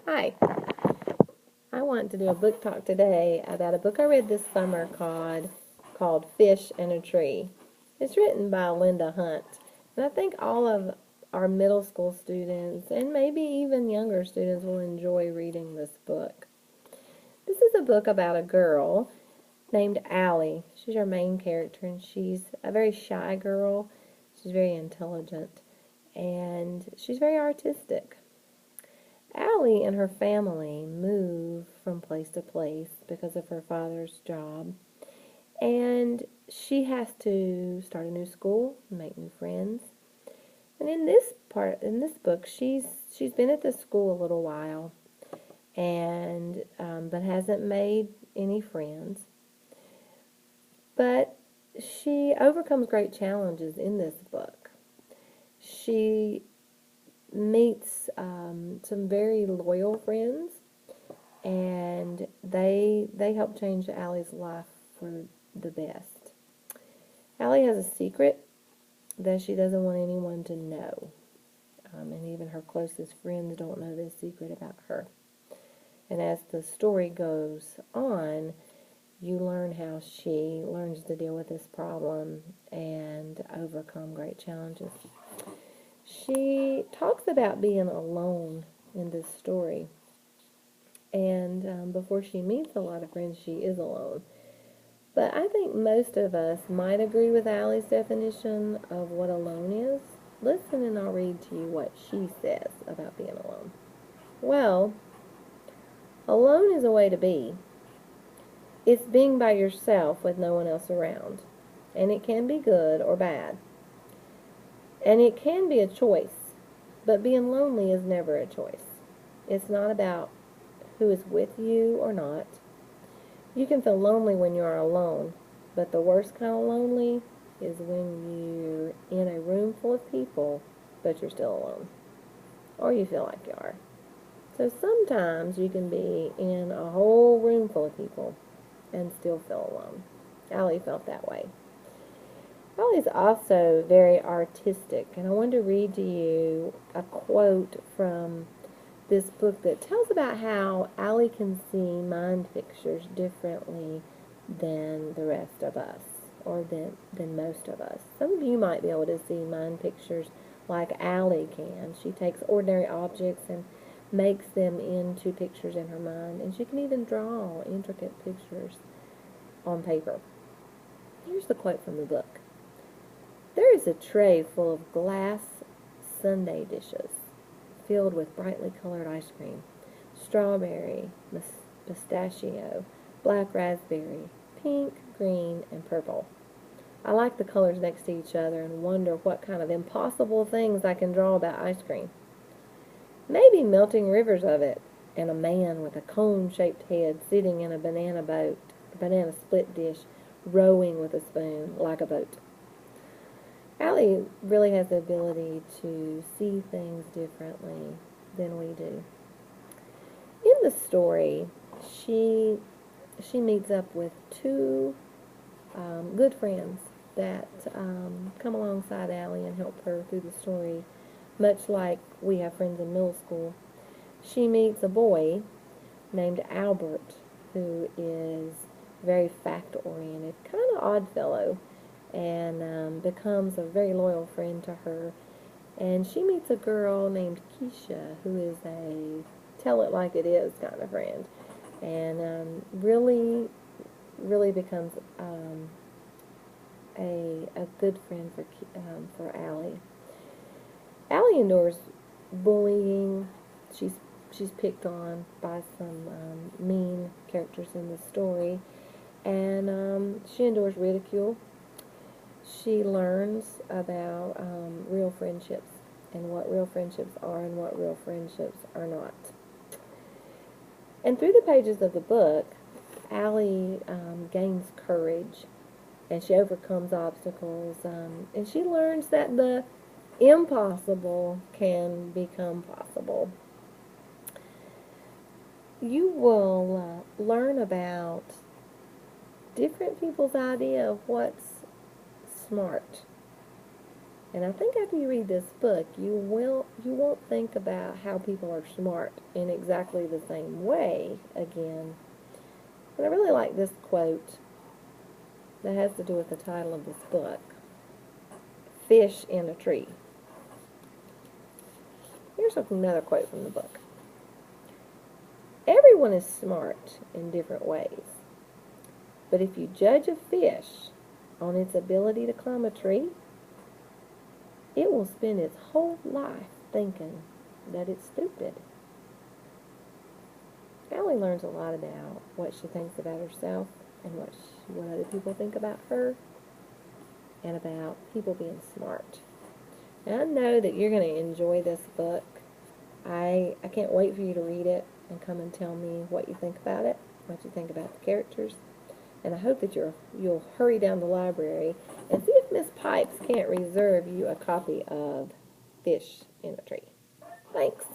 Hi, I want to do a book talk today about a book I read this summer called Fish and a Tree. It's written by Linda Hunt, and I think all of our middle school students and maybe even younger students will enjoy reading this book. This is a book about a girl named Allie. She's our main character, and she's a very shy girl. She's very intelligent, and she's very artistic. Allie and her family move from place to place because of her father's job, and she has to start a new school, make new friends. And in this book, she's been at the school a little while, and but hasn't made any friends. But she overcomes great challenges in this book. She meets some very loyal friends, and they help change Allie's life for the best. Allie has a secret that she doesn't want anyone to know, and even her closest friends don't know this secret about her. And as the story goes on, you learn how she learns to deal with this problem and overcome great challenges. She talks about being alone in this story, and before she meets a lot of friends, she is alone. But I think most of us might agree with Allie's definition of what alone is. Listen and I'll read to you what she says about being alone. Well, alone is a way to be. It's being by yourself with no one else around. And it can be good or bad. And it can be a choice. But being lonely is never a choice. It's not about who is with you or not. You can feel lonely when you are alone, but the worst kind of lonely is when you're in a room full of people, but you're still alone, or you feel like you are. So sometimes you can be in a whole room full of people and still feel alone. Allie felt that way. Allie's also very artistic, and I want to read to you a quote from this book that tells about how Allie can see mind pictures differently than the rest of us, or than most of us. Some of you might be able to see mind pictures like Allie can. She takes ordinary objects and makes them into pictures in her mind, and she can even draw intricate pictures on paper. Here's the quote from the book. There is a tray full of glass sundae dishes filled with brightly colored ice cream. Strawberry, pistachio, black raspberry, pink, green, and purple. I like the colors next to each other and wonder what kind of impossible things I can draw about ice cream. Maybe melting rivers of it, and a man with a cone-shaped head sitting in a banana split dish, rowing with a spoon like a boat. Allie really has the ability to see things differently than we do. In the story, she meets up with two good friends that come alongside Allie and help her through the story, much like we have friends in middle school. She meets a boy named Albert, who is very fact-oriented, kind of odd fellow, and becomes a very loyal friend to her. And she meets a girl named Keisha, who is a tell it like it is kind of friend, and really becomes a good friend for Allie. Allie endures bullying. She's picked on by some mean characters in the story, and she endures ridicule. She learns about real friendships and what real friendships are and what real friendships are not. And through the pages of the book, Allie gains courage, and she overcomes obstacles, and she learns that the impossible can become possible. You will learn about different people's idea of what's smart. And I think after you read this book, you won't think about how people are smart in exactly the same way again. But I really like this quote that has to do with the title of this book, Fish in a Tree. Here's another quote from the book. Everyone is smart in different ways, but if you judge a fish on its ability to climb a tree, it will spend its whole life thinking that it's stupid. Allie learns a lot about what she thinks about herself and what other people think about her and about people being smart. And I know that you're going to enjoy this book. I can't wait for you to read it and come and tell me what you think about it, what you think about the characters. And I hope that you'll hurry down the library and see if Miss Pipes can't reserve you a copy of Fish in a Tree. Thanks.